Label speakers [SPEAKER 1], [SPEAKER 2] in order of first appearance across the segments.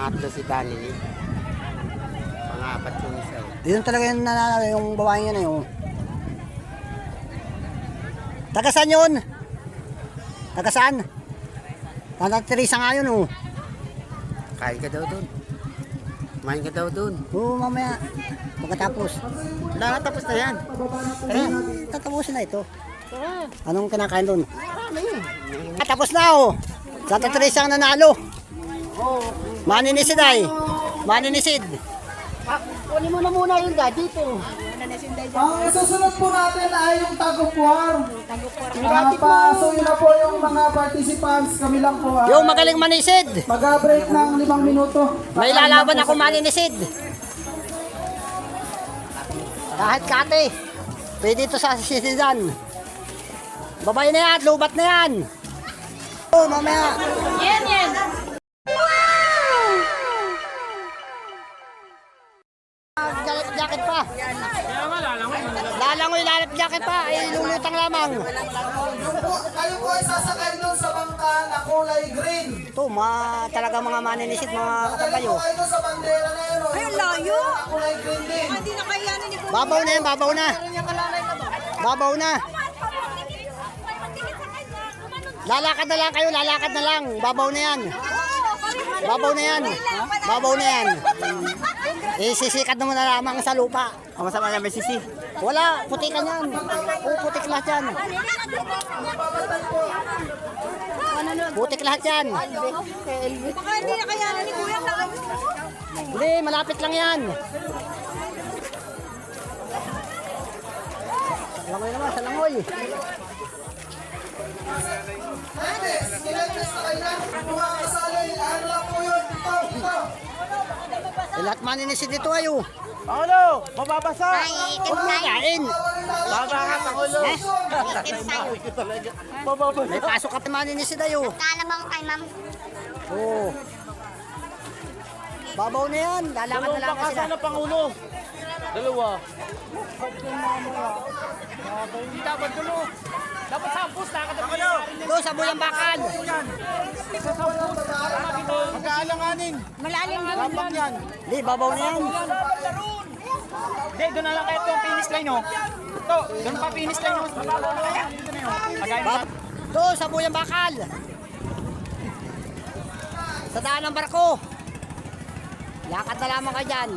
[SPEAKER 1] Pangatlo si Danny. Pangapat yung isa.
[SPEAKER 2] Yun talaga yung nanalo, yung babaeng yun. Yung... Taga saan yun? Taga saan? Tanda Teresa nga yun, oh.
[SPEAKER 1] Kain ka daw doon. Kumain ka daw doon.
[SPEAKER 2] Oo, mamaya. Pagkatapos.
[SPEAKER 1] Wala na, tapos na yan.
[SPEAKER 2] Tara, tatapusin na ito.
[SPEAKER 1] Tara.
[SPEAKER 2] Anong kinakain doon?
[SPEAKER 1] Marami yun.
[SPEAKER 2] Tapos na, oh. Santa Teresa ang nanalo. Maninisid ay. Maninisid.
[SPEAKER 1] Kunin mo na muna yung dito.
[SPEAKER 3] Ang susunod po natin ay yung tag of war. Pasuyin na po yung mga participants. Kami lang po.
[SPEAKER 2] Yung magaling manisid.
[SPEAKER 3] Mag-break ng 5 minuto.
[SPEAKER 2] May lalaban ako maninisid. Kahit kate. Pwede ito sa sisidan. Babay na yan, lubat na yan. Oh, mamaya.
[SPEAKER 4] Yan.
[SPEAKER 2] Jacket pa. Lalangoy, lalap jacket pa. Ay, lulutang lamang.
[SPEAKER 3] Kayo po ay sasakay doon sa bangka na kulay green.
[SPEAKER 2] Ito, talaga mga maninisid, mga katabayo.
[SPEAKER 3] Kayo doon sa bandera na yun.
[SPEAKER 4] Ay, ang layo.
[SPEAKER 3] Kulay green din.
[SPEAKER 4] Hindi na kayanin ni
[SPEAKER 2] Babaw na yan, babaw na. Babaw na. Lalakad na lang kayo, lalakad na lang. Babaw na yan. Babaw na yan. Babaw na yan. Sisikat naman na lamang sa lupa.
[SPEAKER 1] Ang masama niya may sisi.
[SPEAKER 2] Wala, putikan yan. Putik lahat yan. Putik lahat yan.
[SPEAKER 4] Baka hindi na kayanin ni Kuya.
[SPEAKER 2] Hindi, malapit lang yan. Langoy naman, sa langoy.
[SPEAKER 3] Mga kasali, ano lang po yun? Ito.
[SPEAKER 2] Lahat maninisid dito ayo.
[SPEAKER 1] Pangulo! Mababasa!
[SPEAKER 2] Huwag mo kain.
[SPEAKER 1] Baba ka, Pangulo!
[SPEAKER 2] May pasok ka pa maninisid ayo.
[SPEAKER 4] Kaalam ako kay ma'am.
[SPEAKER 2] Oo. Babaw na yan. Lalakad na lang sila.
[SPEAKER 1] na, Pangulo! Dalawa. Hindi dapat dulo. Dapat sampus, nakakatabi.
[SPEAKER 2] Doon sa Buyang Bakal.
[SPEAKER 1] Magkaalanganin.
[SPEAKER 4] Malalim din.
[SPEAKER 1] Lapak yan.
[SPEAKER 2] Hindi, babaw na yan.
[SPEAKER 1] Hindi, doon na lang kayo itong finish line, no? Ito, doon pa finish line, no?
[SPEAKER 2] Doon sa Buyang Bakal. Sa daan ng barko. Lakad na lamang ka dyan.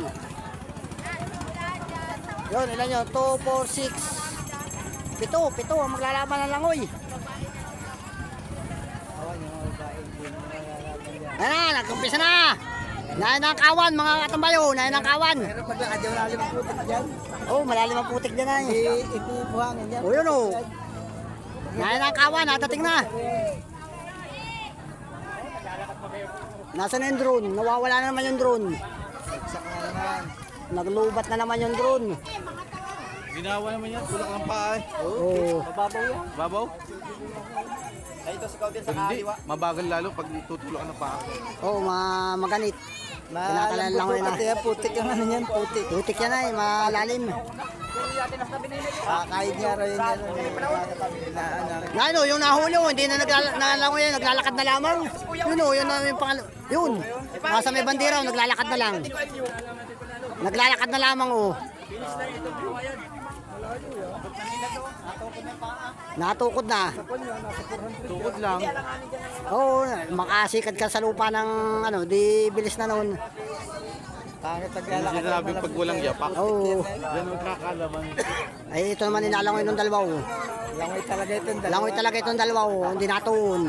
[SPEAKER 2] Yun, ilan yun? 2, 4, 6. Pito ang maglalaban ng langoy. Ayan na, nagkumpisa na. Nayan ng kawan, mga katambayo. Nayan ng kawan.
[SPEAKER 3] Pero paglakad yung malalim ang putik dyan.
[SPEAKER 2] Oh, malalim ang putik dyan ay.
[SPEAKER 3] Hindi buhangin yan.
[SPEAKER 2] Oh, yun oh. Nayan ng kawan, natating na. Nasaan na yung drone? Nawawala na naman yung drone. Naglubat na naman yung drone.
[SPEAKER 1] Ginawa naman yan, tulak ng paa eh.
[SPEAKER 2] Oh.
[SPEAKER 3] Mababaw yan.
[SPEAKER 1] Babaw?
[SPEAKER 3] Ay, ito sa din sa
[SPEAKER 1] Hindi, mabagal lalo pag tutulak ng paa.
[SPEAKER 2] Oh, maganit. Kinakalan lang yun na.
[SPEAKER 3] Putik yung ano yan, putik.
[SPEAKER 2] Putik yan ay, malalim.
[SPEAKER 3] Kahit nga rin yan.
[SPEAKER 2] Yan o, yung nahuli o, hindi na naglalakad yan, naglalakad na lamang. Yun o, yun na yung pangal... Yun, nasa may bandera o, naglalakad na lang. Naglalakad na lamang o. Natukod na.
[SPEAKER 1] Tukod lang.
[SPEAKER 2] Oo, makasikad ka sa lupa ng ano, di bilis na noon.
[SPEAKER 3] Pangit
[SPEAKER 1] Hindi
[SPEAKER 3] naglalakad.
[SPEAKER 1] sinabing pag walang yapak.
[SPEAKER 2] Oo.
[SPEAKER 1] Yan ang kakalaman.
[SPEAKER 2] Ay, ito naman inalangoy ng dalawa o.
[SPEAKER 3] Langoy talaga ito.
[SPEAKER 2] Langoy talaga itong dalawa o, hindi natuon.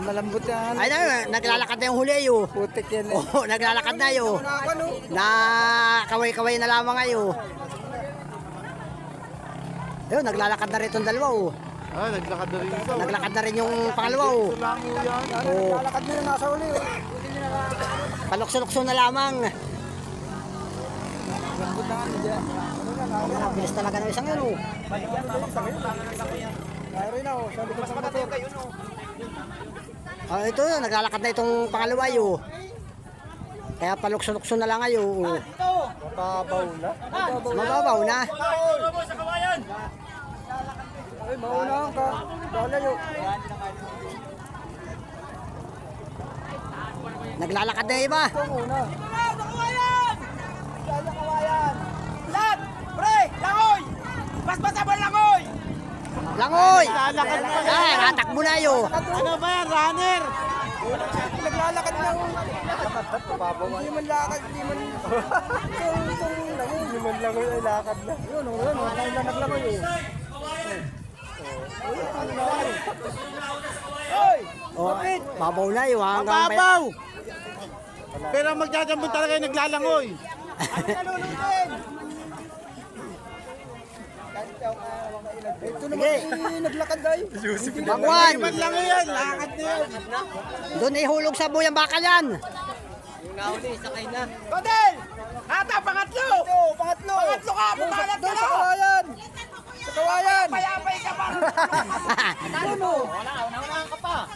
[SPEAKER 3] Malambot yan.
[SPEAKER 2] Ay, naglalakad na yung huli o.
[SPEAKER 3] Putik yan.
[SPEAKER 2] Oo, naglalakad na yun. Na kaway-kaway na lamang ayo. Ayun, naglalakad na rin itong dalawa oh.
[SPEAKER 1] Ah, naglakad na rin ito.
[SPEAKER 2] Naglakad na rin yung pangalawa oh.
[SPEAKER 1] Lango yan.
[SPEAKER 2] Oo.
[SPEAKER 3] Lalakad nila nasa uli.
[SPEAKER 2] Palukso-lukso na lamang.
[SPEAKER 3] Malambot na ano dyan.
[SPEAKER 2] Ang bilis talaga ng isang yun oh.
[SPEAKER 3] Mayroon na oh. Sabi ko sa motor.
[SPEAKER 2] Ah, ito, naglalakad na itong pangalawa oh. Kaya palukso-lukso na lang ayo oh.
[SPEAKER 3] Mababaw na.
[SPEAKER 2] Mababaw na.
[SPEAKER 3] Ay, maunahan ka. Dalayo.
[SPEAKER 2] Naglalakad na iba.
[SPEAKER 1] Lad! Pre! Langoy! Basbasa mo langoy!
[SPEAKER 2] Langoy! Ah, natakbo na yun.
[SPEAKER 1] Ano ba yan? Runner! Naglalakad na ako. Hindi man lakad, hindi man... Hindi man langoy ay lakad na. Yun, tayo na naglangoy eh. Oy!
[SPEAKER 2] Oh, babaw na yun. Hanggang
[SPEAKER 1] Babaw! Pero magdadambon talaga yung naglalangoy.
[SPEAKER 2] Sige.
[SPEAKER 1] Naglakad tayo.
[SPEAKER 2] Bagwan.
[SPEAKER 1] Hindi man langoy yan, lakad na yan.
[SPEAKER 2] Doon ihulog sa buyang bakal yan.
[SPEAKER 1] Kodel! Ata, pangatlo! Pangatlo ka, pumalat ka na! Sa kawayan! Sa kawayan! Payapay ka pa! Ano? Wala ka pa!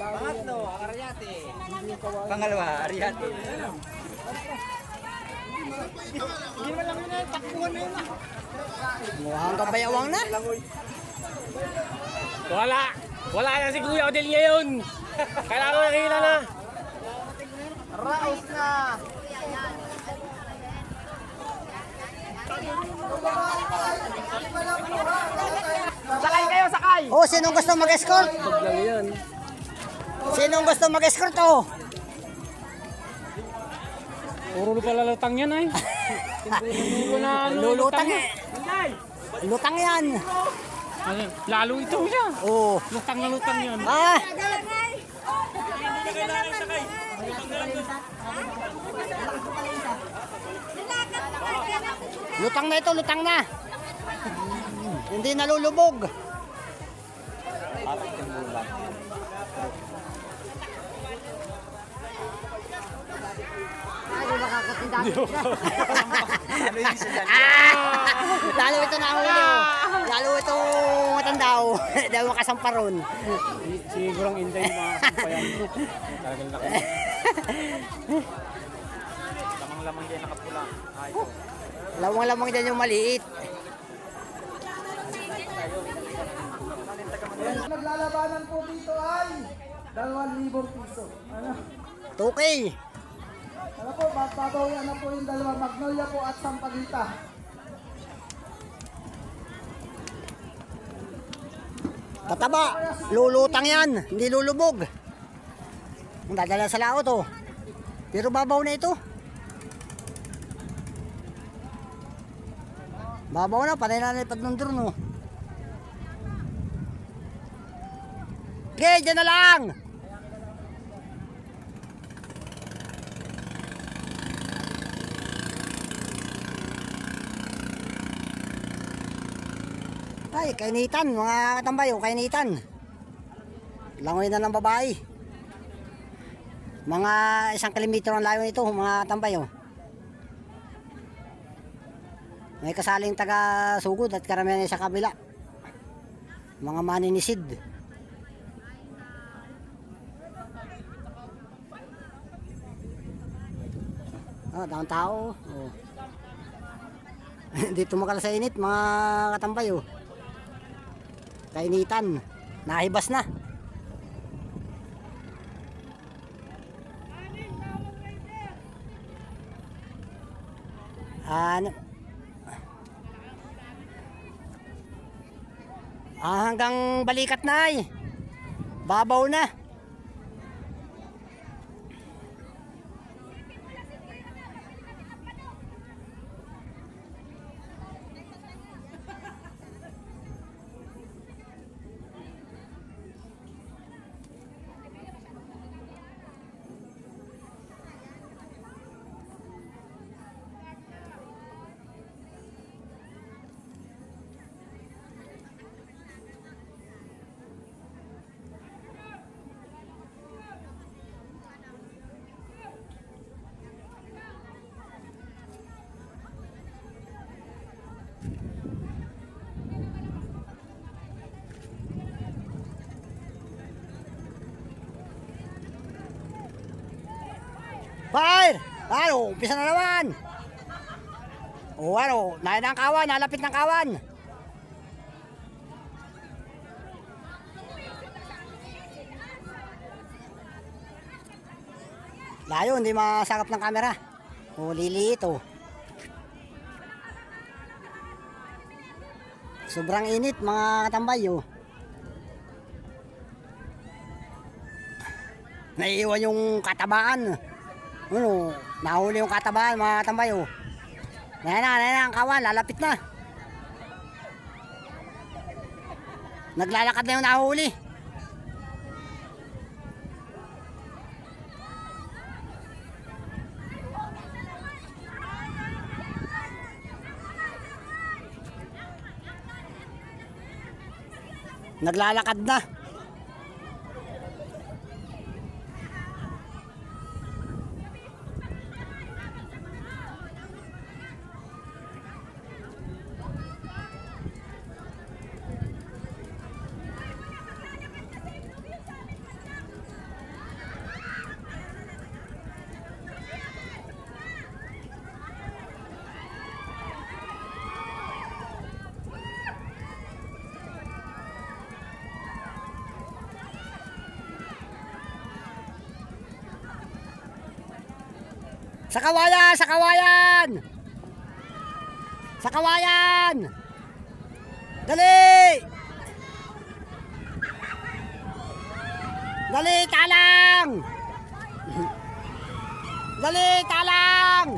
[SPEAKER 1] Pangatlo, Ariate. Pangalawa, Ariate. Hindi man lang yun, takbuhan na yun.
[SPEAKER 2] Hanggang bayawang na.
[SPEAKER 5] Wala na si Kuya Odel ngayon. Kailangan nakihila na.
[SPEAKER 1] Raos na! Sakay kayo, sakay!
[SPEAKER 2] Oh, sinong gusto mag-escort? Sinong gusto mag-escort oh?
[SPEAKER 5] Puro pala lutang yan ay. Puro na
[SPEAKER 2] Lulutang eh. Lutang yan.
[SPEAKER 5] Lalo ito siya.
[SPEAKER 2] Oh.
[SPEAKER 5] Lutang na lutang yan.
[SPEAKER 2] Ah, lutang na ito, lutang na. Hindi nalulubog. Lalo ito nahuli. Lalo ito matandaw. Dahil makasamparon.
[SPEAKER 5] Sigurang inday yung mga kasampayan. Talagang laki. Lamang-lamang din nakapula.
[SPEAKER 2] Lawang-lamang dyan yung maliit.
[SPEAKER 3] Naglalabanan po dito ay 2,000 piso. Ano?
[SPEAKER 2] 2K.
[SPEAKER 3] Ano po, babawian na po yung dalawa, Magnolia po at Sampaguita.
[SPEAKER 2] Tataba. Lulutang yan. Hindi lulubog. Ang dadala sa laot oh. Pero babaw na ito. Babaw na. Panay na nalipad ng drone oh. Okay, dyan na lang. Ay, kainitan, mga katambayo, kainitan. Langoy na ng babae. Mga 1 kilometro ang layo nito, mga katambayo. May kasaling taga sugod at karamihan sa kabila. Mga maninisid. Ah, daang tao. Oh. Dito makala sa init, mga katambayo. Kainitan, nahibas na. Hanggang balikat na ay. Babaw na. Fire! Ano, umpisa na naman. O ano, nalapit ng kawan, nalapit ng kawan. Layo, hindi masakap ng camera. O, liliit oh. Sobrang init mga katambay oh. Naiiwan yung katabaan. Ano, nahuli yung katabaan mga katambay oh. Ayan na, ang kawan, lalapit na. Naglalakad na yung nahuli. Naglalakad na. Sa kawayan! Sa kawayan! Sa kawayan! Dali! Dali, talang! Dali, talang!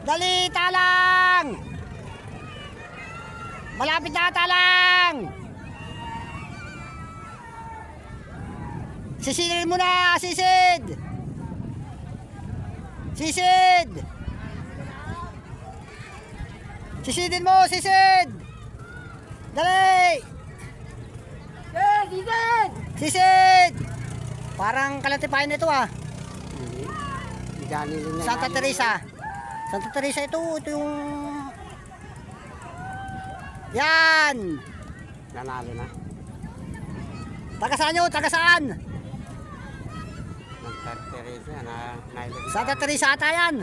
[SPEAKER 2] Dali, talang! Malapit na, talang! Sisidin mo na, sisid! Sisid! Sisidin mo, sisid! Dali!
[SPEAKER 1] Sisid!
[SPEAKER 2] Sisid! Parang kalatipain ito ah.
[SPEAKER 1] Dali rin
[SPEAKER 2] Santa Teresa. Santa Teresa ito yung... Yan!
[SPEAKER 1] Nanalo na.
[SPEAKER 2] Taga saan yun? Taga saan?
[SPEAKER 1] Santa Teresa na
[SPEAKER 2] Santa Teresa ata yan.